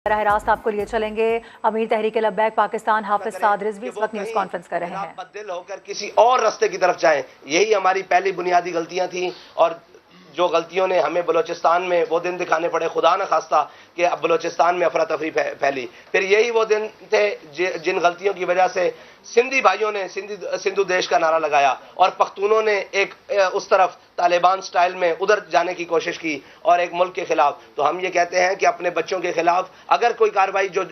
राह रास्त आपको लिए चलेंगे। अमीर तहरीक लब्बैक पाकिस्तान हाफिज साद रिजवी इस वक्त न्यूज़ कॉन्फ्रेंस कर रहे हैं। बददिल होकर किसी और रास्ते की तरफ जाएं, यही हमारी पहली बुनियादी गलतियां थी। और जो गलतियों ने हमें बलूचिस्तान में वो दिन दिखाने पड़े, खुदा न खास्ता कि अब बलूचिस्तान में अफरा तफरी फैली। फिर यही वो दिन थे जिन गलतियों की वजह से सिंधी भाइयों ने सिंधु देश का नारा लगाया और पख्तूनों ने एक उस तरफ तालिबान स्टाइल में उधर जाने की कोशिश की और एक मुल्क के खिलाफ। तो हम ये कहते हैं कि अपने बच्चों के खिलाफ अगर कोई कार्रवाई जो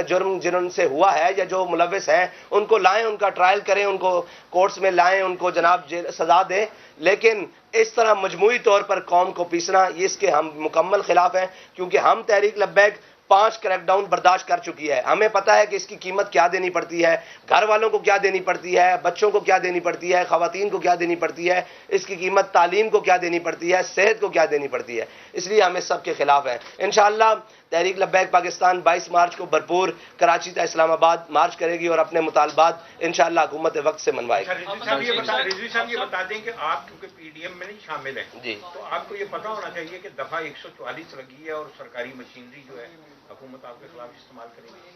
जुर्म जिनसे हुआ है या जो मुलविस हैं उनको लाएं, उनका ट्रायल करें, उनको कोर्ट्स में लाएं, उनको जनाब सजा दें। लेकिन इस तरह मजमूई तौर पर कौम को पीसना, इसके हम मुकम्मल खिलाफ हैं, क्योंकि हम तहरीक लब्बैक 5 क्रैकडाउन बर्दाश्त कर चुकी है। हमें पता है कि इसकी कीमत क्या देनी पड़ती है, घर वालों को क्या देनी पड़ती है, बच्चों को क्या देनी पड़ती है, खवातीन को क्या देनी पड़ती है, इसकी कीमत तालीम को क्या देनी पड़ती है, सेहत को क्या देनी पड़ती है। इसलिए हम इस सब के खिलाफ हैं। इंशाअल्लाह तहरीक लब्बैक पाकिस्तान 22 मार्च को भरपूर कराची से इस्लामाबाद मार्च करेगी और अपने मुतालबात इंशाअल्लाह हुकूमत वक्त से मनवाएगी। रिजवी साहब ये बता दें कि आप क्योंकि पीडीएम में नहीं शामिल हैं जी, तो आपको ये पता होना चाहिए कि दफा 144 लगी है और सरकारी मशीनरी जो है हुकूमत आपके खिलाफ इस्तेमाल करेगी।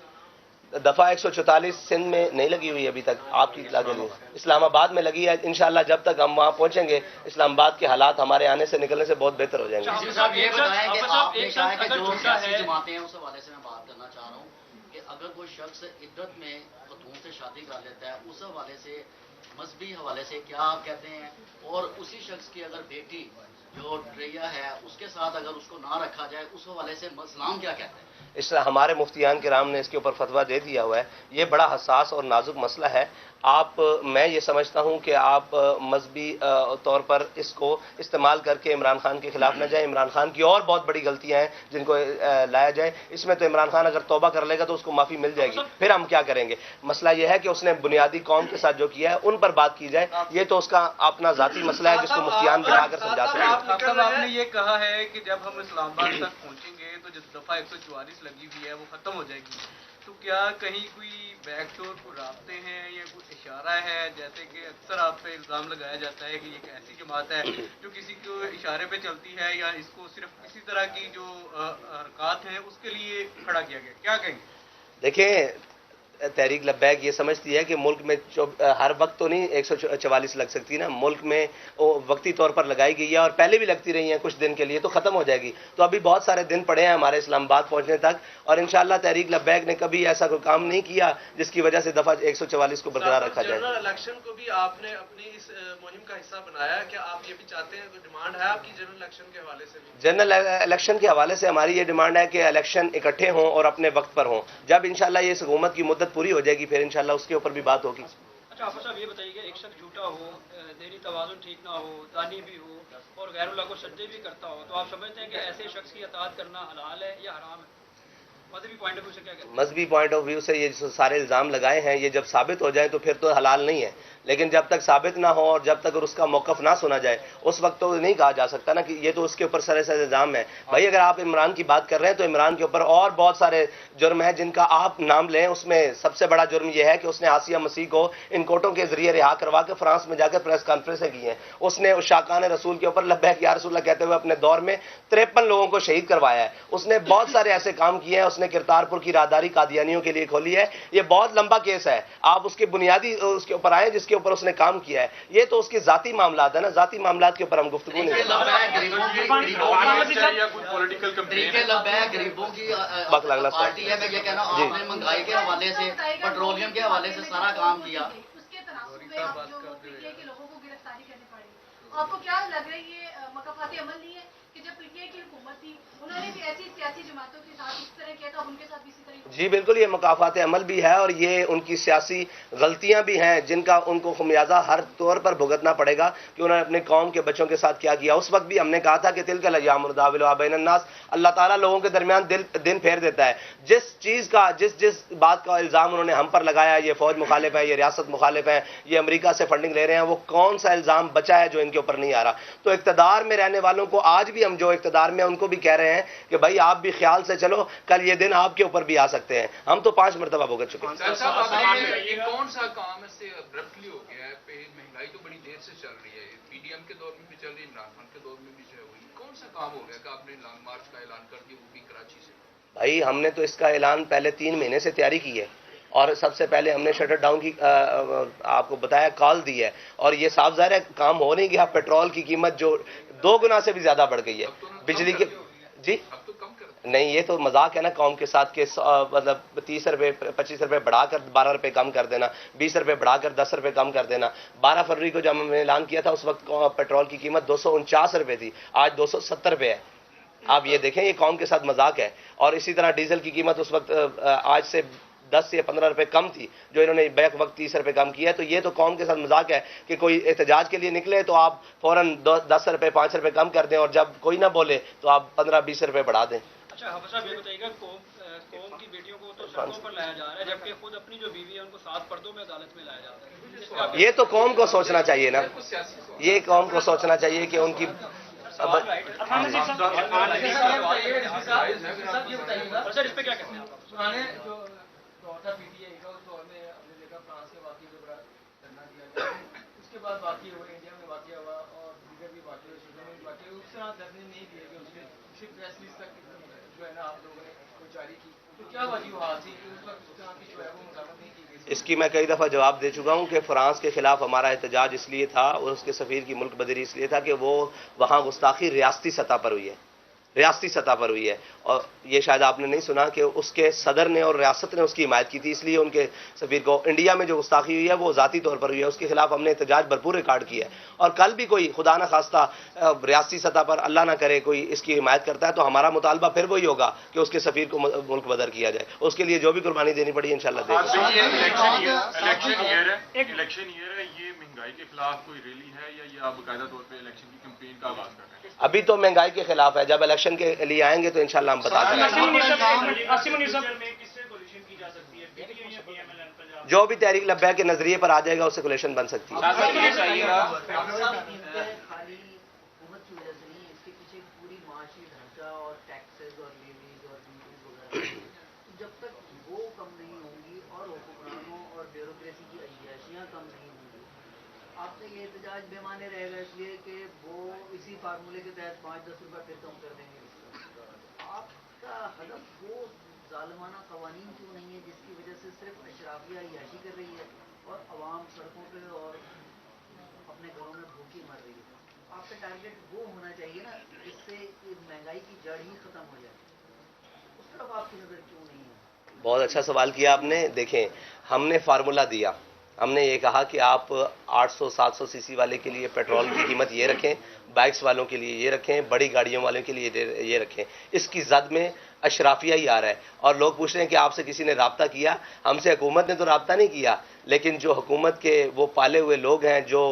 दफा 144 सिंध में नहीं लगी हुई अभी तक, आपकी इत्तला के लिए इस्लामाबाद में लगी है। इंशाअल्लाह जब तक हम वहां पहुंचेंगे इस्लामाबाद के हालात हमारे आने से निकलने से बहुत बेहतर हो जाएंगे। साहब ये बताएं कि आपने कहा है कि जो सियासी जमातें हैं उस हवाले से मैं बात करना चाह रहा हूँ कि अगर कोई शख्स इद्दत में खतून से शादी कर लेता है उस हवाले से मजहबी हवाले से क्या आप कहते हैं, और उसी शख्स की अगर बेटी जो ट्रेया है उसके साथ अगर उसको ना रखा जाए उस हवाले से इस्लाम क्या कहते हैं? इस तरह हमारे मुफ्तियान किराम ने इसके ऊपर फतवा दे दिया हुआ है। ये बड़ा हसास और नाजुक मसला है। मैं ये समझता हूँ कि आप मजहबी तौर पर इसको इस्तेमाल करके इमरान खान के खिलाफ न जाए। इमरान खान की और बहुत बड़ी गलतियाँ हैं जिनको लाया जाए। इसमें तो इमरान खान अगर तौबा कर लेगा तो उसको माफ़ी मिल जाएगी, फिर हम क्या करेंगे। मसला यह है कि उसने बुनियादी कौम के साथ जो किया है उन पर बात की जाए। ये तो उसका अपना ज़ाती मसला है जिसको मुफ्तियान बिठाकर समझा सकते हैं। आपने ये कहा है कि जब हम इस्लामाबाद तक पहुंचेंगे तो जिस दफा 144 लगी हुई है वो खत्म हो जाएगी, तो क्या कहीं कोई बैकडोर को रास्ते हैं या कोई इशारा है? जैसे कि अक्सर आप पे इल्ज़ाम लगाया जाता है कि ये एक ऐसी जमात है जो किसी को इशारे पे चलती है या इसको सिर्फ इसी तरह की जो हरकत हैं उसके लिए खड़ा किया गया, क्या कहेंगे? देखिए, तहरीक लब्बैक ये समझती है कि मुल्क में हर वक्त तो नहीं 144 लग सकती ना। मुल्क में वो वक्ती तौर पर लगाई गई है और पहले भी लगती रही है कुछ दिन के लिए, तो ख़त्म हो जाएगी। तो अभी बहुत सारे दिन पड़े हैं हमारे इस्लामाबाद पहुंचने तक, और इंशाअल्लाह तहरीक लब्बैक ने कभी ऐसा कोई काम नहीं किया जिसकी वजह से दफ़ा 144 को बरकरार रखा जाए। जनरल इलेक्शन को भी आपने अपनी इस मुहिम का हिस्सा बनाया, क्या आप ये भी चाहते हैं, कोई डिमांड है आपकी जनरल इलेक्शन के हवाले से भी? जनरल इलेक्शन के हवाले से हमारी ये डिमांड है कि इलेक्शन इकट्ठे हों और अपने वक्त पर हों। जब इंशाअल्लाह ये हुकूमत की मुद्दत पूरी हो जाएगी फिर इंशाअल्लाह उसके ऊपर भी बात होगी। अच्छा हाफिज साहब ये बताइए कि एक शख्स झूठा हो, ज़हनी तवाज़ुन ठीक ना हो, दानी भी हो और गैरुल्लाह को सज्जे भी करता हो, तो आप समझते हैं कि ऐसे शख्स की अताअत करना हलाल है या हराम है? मजहबी पॉइंट ऑफ व्यू से क्या कहते हैं? मजहबी पॉइंट ऑफ व्यू से ये जो सारे इल्ज़ाम लगाए हैं ये जब साबित हो जाए तो फिर तो हलाल नहीं है, लेकिन जब तक साबित ना हो और जब तक उसका मौक़िफ़ ना सुना जाए उस वक्त तो नहीं कहा जा सकता ना कि ये तो उसके ऊपर सरासर इल्ज़ाम है। भाई अगर आप इमरान की बात कर रहे हैं तो इमरान के ऊपर और बहुत सारे जुर्म हैं जिनका आप नाम लें। उसमें सबसे बड़ा जुर्म यह है कि उसने आसिया मसीह को इन कोर्टों के जरिए रिहा करवा के फ्रांस में जाकर प्रेस कॉन्फ्रेंसें की हैं। उसने उस शाकान रसूल के ऊपर लब्बैक या रसूलल्लाह कहते हुए अपने दौर में 53 लोगों को शहीद करवाया है। उसने बहुत सारे ऐसे काम किए हैं। उसने किरतारपुर की राहदारी कादियानियों के लिए खोली है। ये बहुत लंबा केस है, आप उसके बुनियादी उसके ऊपर आए जिसके ऊपर उसने काम किया है। ये तो उसके जाती मामलात है ना, जाती मामलात के ऊपर हम गुफ्तगू नहीं गरीबों की पार्टी है। मैं ये कह रहा हूँ आपने महंगाई के हवाले से, पेट्रोलियम के हवाले से सारा काम किया। आपको क्या लग रहा है ये मकाफाती अमल नहीं है कि जब पीटीआई की हुकूमत थी उन्होंने भी ऐसी सियासी जमातों के साथ इस तरह किया था, उनके साथ भी इसी तरह? जी बिल्कुल, ये मकाफात अमल भी है और ये उनकी सियासी गलतियां भी हैं जिनका उनको खमियाजा हर तौर पर भुगतना पड़ेगा कि उन्होंने अपने कौम के बच्चों के साथ क्या किया। उस वक्त भी हमने कहा था कि तिलकल अय्याम नुदाविलुहा बैनन्नास, अल्लाह ताला लोगों के दरमियान दिन फेर देता है। जिस चीज़ का जिस बात का इल्ज़ाम उन्होंने हम पर लगाया, ये फौज मुखालिफ है, ये रियासत मुखालिफ है, ये अमेरिका से फंडिंग ले रहे हैं, वो कौन सा इल्ज़ाम बचा है जो इनके ऊपर नहीं आ रहा। तो इक़्तिदार में रहने वालों को आज भी हम जो इक़्तिदार में उनको भी कह रहे हैं कि भाई आप भी ख्याल से चलो, कल ये दिन आपके ऊपर भी आ सकते हैं। हम तो 5 मरतबा भुगत चुके हैं। ये कौन सा काम इससे अब्रप्टली हो गया है? महंगाई तो बड़ी देर से चल रही है, पीडीएम के दौर में भी चल रही है, इमरान खान के दौर में भी जो है वही कौन सा काम हो गया कि आपने लॉन्ग मार्च का ऐलान कर दिया, वो भी कराची से? भाई हमने तो इसका ऐलान पहले 3 महीने से तैयारी की है और सबसे पहले हमने शटर डाउन की आपको बताया कॉल दी है और ये साफ ज़ाहिर है काम हो नहीं गया। पेट्रोल की कीमत जो 2 गुना से भी ज़्यादा बढ़ गई है, बिजली के जी नहीं, ये तो मजाक है ना कौम के साथ के मतलब 30 रुपये 25 रुपये बढ़ाकर 12 रुपये कम कर देना, 20 रुपये बढ़ाकर 10 रुपये कम कर देना। 12 फरवरी को जब हमने ऐलान किया था उस वक्त पेट्रोल की कीमत 249 रुपये थी, आज 270 रुपये है। आप ये देखें ये कौम के साथ मजाक है। और इसी तरह डीजल की कीमत उस वक्त आज से 10 या 15 रुपये कम थी, जो इन्होंने बैक वक्त 30 रुपये कम किया है। तो ये तो कौम के साथ मजाक है कि कोई एहतजाज के लिए निकले तो आप फौरन 10 रुपये 5 रुपये कम कर दें और जब कोई ना बोले तो आप 15-20 रुपये बढ़ा दें। अच्छा हाफिज साहब ये बताइएगा, कौम की बेटियों को तो सड़कों पर लाया जा रहा है जबकि खुद अपनी जो बीवी है उनको 7 पर्दों में अदालत में लाया जाता है। ये तो कौम को सोचना चाहिए ना, ये कौम को सोचना चाहिए कि उनकी सर इस पे क्या कहते हैं आप? जो दौर था पीटीआई का, उस दौर में हमने देखा फ्रांस के वाकई को बड़ा धरना दिया गया, उसके बाद वाकई हुआ, इंडिया में वाकई हुआ और दीगर भी वाकई हुए, सूबे में भी वाकई हुए। उस तरह धरने नहीं दिए गए, उसमें सिर्फ प्रेस रिलीज तक जो है ना आप लोगों ने वो जारी की। तो क्या वजूहत थी कि उस वक्त उस तरह की जो है वो मुजामत नहीं की गई? इसकी मैं कई दफ़ा जवाब दे चुका हूँ कि फ्रांस के खिलाफ हमारा एहतजाज इसलिए था और उसके सफ़ीर की मुल्क बदरी इसलिए था कि वो वहाँ गुस्ताखी रियासती सतह पर हुई है, रियासती सतह पर हुई है। और ये शायद आपने नहीं सुना कि उसके सदर ने और रियासत ने उसकी हिमायत की थी, इसलिए उनके सफ़ीर को इंडिया में जो गुस्ताखी हुई है वो ज़ाती तौर पर हुई है, उसके खिलाफ हमने एहतजाज भरपूर रिकॉर्ड किया है। और कल भी कोई खुदा न खास्ता रियासती सतह पर अल्लाह ना करे कोई इसकी हिमायत करता है तो हमारा मुतालबा फिर वही होगा कि उसके सफ़ीर को मुल्क बदर किया जाए। उसके लिए जो भी कुर्बानी देनी पड़ी इंशाल्लाह देंगे। इलेक्शन ईयर है, ये महंगाई के खिलाफ कोई रैली है या ये आप बाकायदा तौर पे इलेक्शन की कैंपेन का आगाज कर रहे हैं? अभी तो महंगाई के खिलाफ है, जब इलेक्शन के लिए आएंगे तो इंशाल्लाह हम बता देंगे। जो भी तहरीक लब्बैक के नजरिए पर आ जाएगा उससे कोलिशन बन सकती है। जब तक वो कम नहीं होंगी और हुक्मरानों और ब्यूरोक्रेसी की अय्याशियाँ कम नहीं होंगी, आपका ये एहतजाज बेमाने रहेगा, इसलिए कि वो इसी फार्मूले के तहत 5-10 रुपये फिर कम कर देंगे। आपका हदफ वो जालिमाना कवानीन क्यों नहीं है जिसकी वजह से सिर्फ अशराफिया अय्याशी कर रही है और अवाम सड़कों पे और अपने घरों में भूखी मर रही है? आपका टारगेट वो होना चाहिए ना जिससे महंगाई की जड़ ही खत्म हो जाए। उस तरफ आपकी नजर क्यों नहीं है? बहुत अच्छा सवाल किया आपने। देखें, हमने फार्मूला दिया, हमने ये कहा कि आप 800-700 सीसी वाले के लिए पेट्रोल की कीमत ये रखें, बाइक्स वालों के लिए ये रखें, बड़ी गाड़ियों वालों के लिए ये रखें। इसकी जद में अशराफिया ही आ रहा है और लोग पूछ रहे हैं कि आपसे किसी ने राब्ता किया? हमसे हुकूमत ने तो राब्ता नहीं किया, लेकिन जो हुकूमत के वो पाले हुए लोग हैं जो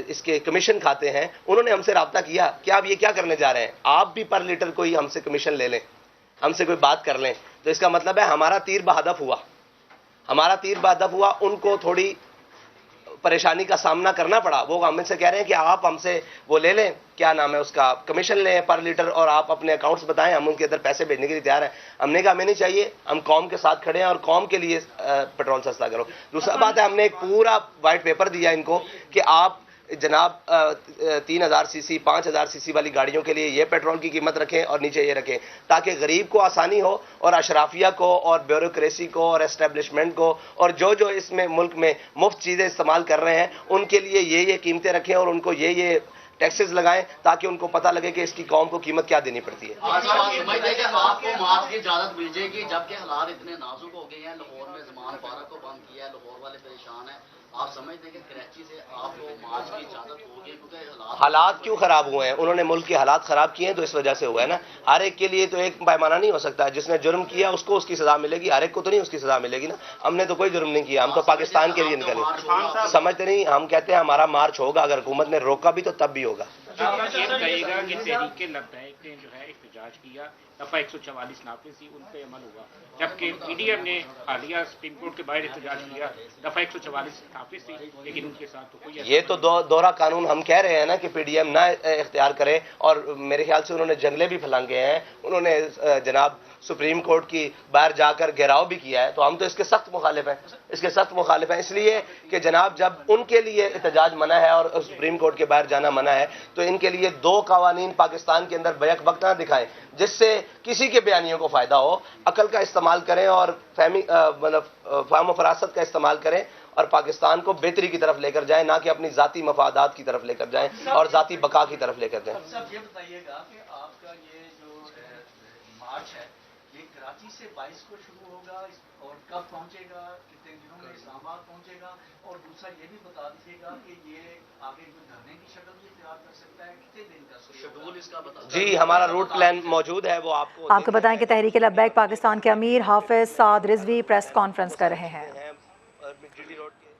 इसके कमीशन खाते हैं उन्होंने हमसे राब्ता किया। क्या आप ये क्या करने जा रहे हैं? आप भी पर लीटर कोई हमसे कमीशन ले लें, हमसे कोई बात कर लें, तो इसका मतलब है हमारा तीर बहदफ हुआ, हमारा तीर बहदफ हुआ। उनको थोड़ी परेशानी का सामना करना पड़ा। वो हमसे कह रहे हैं कि आप हमसे वो ले लें, क्या नाम है उसका, कमीशन लें पर लीटर और आप अपने अकाउंट्स बताएं, हम उनके अंदर पैसे भेजने के लिए तैयार हैं। हमने कहा हमें नहीं चाहिए, हम कौम के साथ खड़े हैं और कौम के लिए पेट्रोल सस्ता करो। दूसरा बात है, हमने एक पूरा वाइट पेपर दिया इनको कि आप जनाब 3000 सीसी 5000 सीसी वाली गाड़ियों के लिए ये पेट्रोल की कीमत रखें और नीचे ये रखें, ताकि गरीब को आसानी हो और अशराफिया को और ब्यूरोक्रेसी को और एस्टेब्लिशमेंट को और जो जो इसमें मुल्क में मुफ्त चीज़ें इस्तेमाल कर रहे हैं उनके लिए ये कीमतें रखें और उनको ये टैक्सेस लगाएं, ताकि उनको पता लगे कि इसकी कौम को कीमत क्या देनी पड़ती है। आपको मार्च की इजाजत मिल जाएगी, जबकि हालात इतने नाजुक हो गए हैं। लाहौर में जमान पारा को बंद किया है, लाहौर वाले परेशान हैं। आप समझते हैं कि कराची से आपको मार्च की इजाजत होगी? क्योंकि हालात क्यों खराब हुए हैं? उन्होंने मुल्क के हालात खराब किए हैं तो इस वजह से हुआ है ना। हर एक के लिए तो एक पैमाना नहीं हो सकता। जिसने जुर्म किया उसको उसकी सजा मिलेगी, हर एक को तो नहीं उसकी सजा मिलेगी ना। हमने तो कोई जुर्म नहीं किया, हम तो पाकिस्तान के लिए निकले। समझते नहीं, हम कहते हैं हमारा मार्च होगा, अगर हुकूमत ने रोका भी तो तब भी होगा। ये कहेगा कि तहरीक लब्बैक ने जो है एहतजाज किया, दफा 144 नाफिज थी, उन पर अमल हुआ, जबकि पीडीएम ने हालिया सुप्रीम कोर्ट के बाहर एहतजाज किया, दफा 144 नाफिज थी, लेकिन उनके साथ तो कोई ये तो दोहरा कानून हम कह रहे हैं ना कि पीडीएम ना इख्तियार करे। और मेरे ख्याल से उन्होंने जंगले भी फलांगे हैं, उन्होंने जनाब सुप्रीम कोर्ट की बाहर जाकर घेराव भी किया है। तो हम तो इसके सख्त मुखालिफ हैं, इसके सख्त मुखालिफ हैं, इसलिए कि जनाब जब उनके लिए एहतजाज मना है और सुप्रीम कोर्ट के बाहर जाना मना है तो इनके लिए 2 कवानीन पाकिस्तान के अंदर बैक वक्त ना दिखाएं जिससे किसी के बयानियों को फ़ायदा हो, अकल का इस्तेमाल करें और फ़हम व फरासत का इस्तेमाल करें और पाकिस्तान को बेहतरी की तरफ लेकर जाएं, ना कि अपनी ज़ाती मफादात की तरफ लेकर जाएं और ज़ाती बका की तरफ लेकर जाएं। सब ये बताइएगा कि आपका ये जो मार्च है ये कराची से 22 को शुरू होगा और कब पहुंचेगा, कितने दिनों में इस्लामाबाद पहुंचेगा, और दूसरा ये भी बता दीजिएगा कि ये आगे कोई धरने की शक्ल भी इख्तियार कर सकता है, कितने दिन का शेड्यूल इसका बता। जी, हमारा रूट प्लान मौजूद है, वो आपको बताएं कि तहरीक लब्बैक पाकिस्तान के अमीर हाफिज साद रिजवी प्रेस कॉन्फ्रेंस कर रहे हैं। GT रोड के